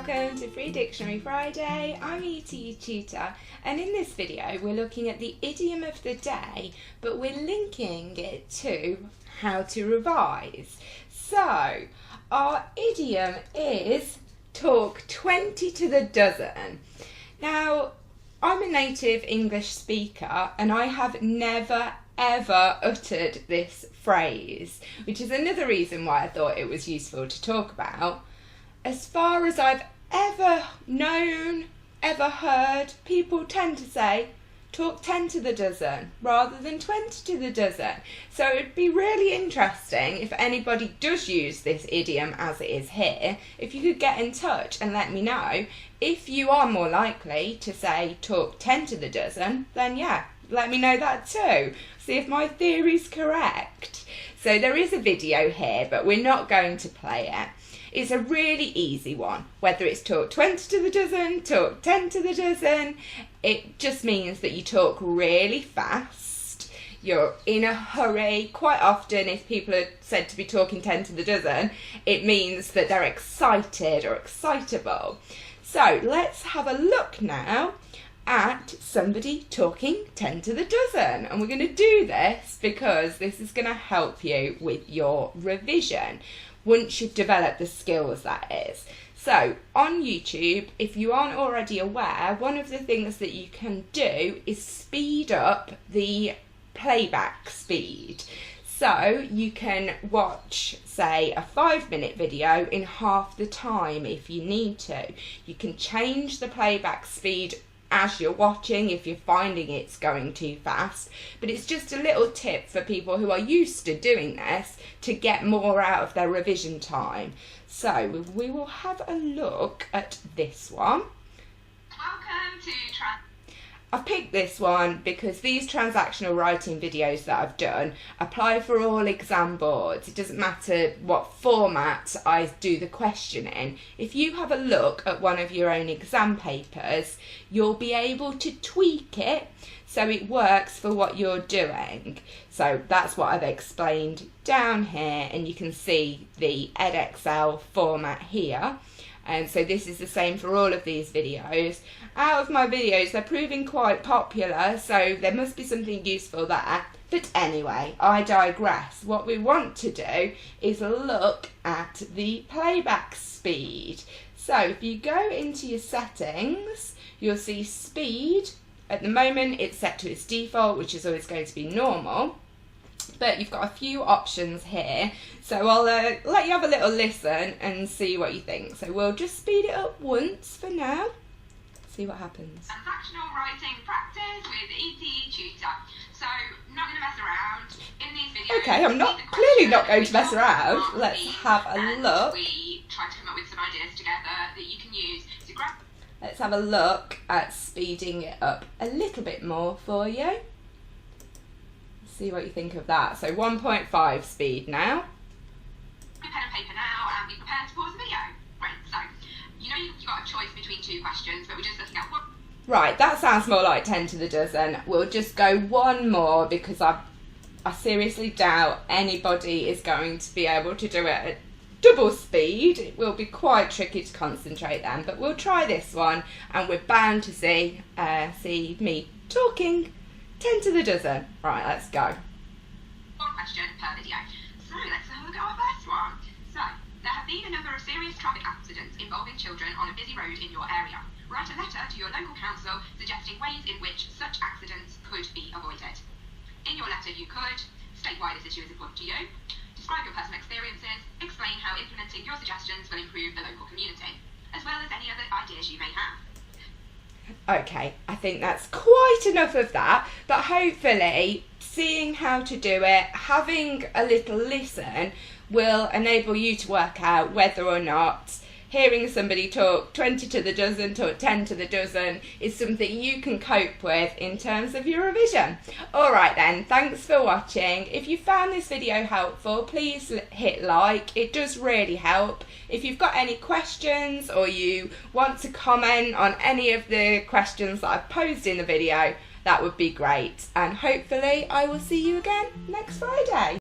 welcome to Free Dictionary Friday. I'm ETETutor, and in this video we're looking at the idiom of the day, but we're linking it to how to revise. So our idiom is talk 20 to the dozen. Now, I'm a native English speaker and I have never ever uttered this phrase, which is another reason why I thought it was useful to talk about. As far as I've ever known, ever heard, people tend to say talk 10 to the dozen rather than 20 to the dozen. So it'd be really interesting if anybody does use this idiom as it is here, if you could get in touch and let me know. If you are more likely to say talk 10 to the dozen, then yeah, let me know that too. See if my theory's correct. So there is a video here, but we're not going to play it. It's a really easy one. Whether it's talk 20 to the dozen, talk 10 to the dozen, it just means that you talk really fast. You're in a hurry. Quite often, if people are said to be talking 10 to the dozen, it means that they're excited or excitable. So let's have a look now at somebody talking 10 to the dozen. And we're going to do this because this is going to help you with your revision once you've developed the skills, that is. So on YouTube, if you aren't already aware, one of the things that you can do is speed up the playback speed. So you can watch, say, a 5-minute video in half the time if you need to. You can change the playback speed as you're watching if you're finding it's going too fast, but it's just a little tip for people who are used to doing this to get more out of their revision time. So we will have a look at this one. Welcome to I've picked this one because these transactional writing videos that I've done apply for all exam boards. It doesn't matter what format I do the question in. If you have a look at one of your own exam papers, you'll be able to tweak it so it works for what you're doing. So that's what I've explained down here, and you can see the edXL format here. And so this is the same for all of these videos. Out of my videos, they're proving quite popular, so there must be something useful there. But anyway, I digress. What we want to do is look at the playback speed. So if you go into your settings, you'll see speed. At the moment, it's set to its default, which is always going to be normal. But you've got a few options here, so I'll let you have a little listen and see what you think. So we'll just speed it up once for now, see what happens. transactional writing practice with ETETutor. So not going to mess around in these videos. Okay, I'm clearly not going to mess around. Let's have a look. We try to come up with some ideas together that you can use to grab. Let's have a look at speeding it up a little bit more for you. See what you think of that. So 1.5 speed now. Pen and paper now and be prepared to pause the video. Right, so you know you've got a choice between two questions, but we're just looking at one. Right, that sounds more like 10 to the dozen. We'll just go one more because I seriously doubt anybody is going to be able to do it at double speed. It will be quite tricky to concentrate then, but we'll try this one and we're bound to see me talking 10 to the dozen. Right, let's go. One question per video. So let's have a look at our first one. So, there have been a number of serious traffic accidents involving children on a busy road in your area. Write a letter to your local council suggesting ways in which such accidents could be avoided. In your letter you could state why this issue is important to you, describe your personal experiences, explain how implementing your suggestions will improve the local community, as well as any other ideas you may have. Okay, I think that's quite enough of that, but hopefully seeing how to do it, having a little listen will enable you to work out whether or not hearing somebody talk 20 to the dozen, talk 10 to the dozen is something you can cope with in terms of your revision. Alright then, thanks for watching. If you found this video helpful, please hit like. It does really help. If you've got any questions or you want to comment on any of the questions that I've posed in the video, that would be great. And hopefully I will see you again next Friday.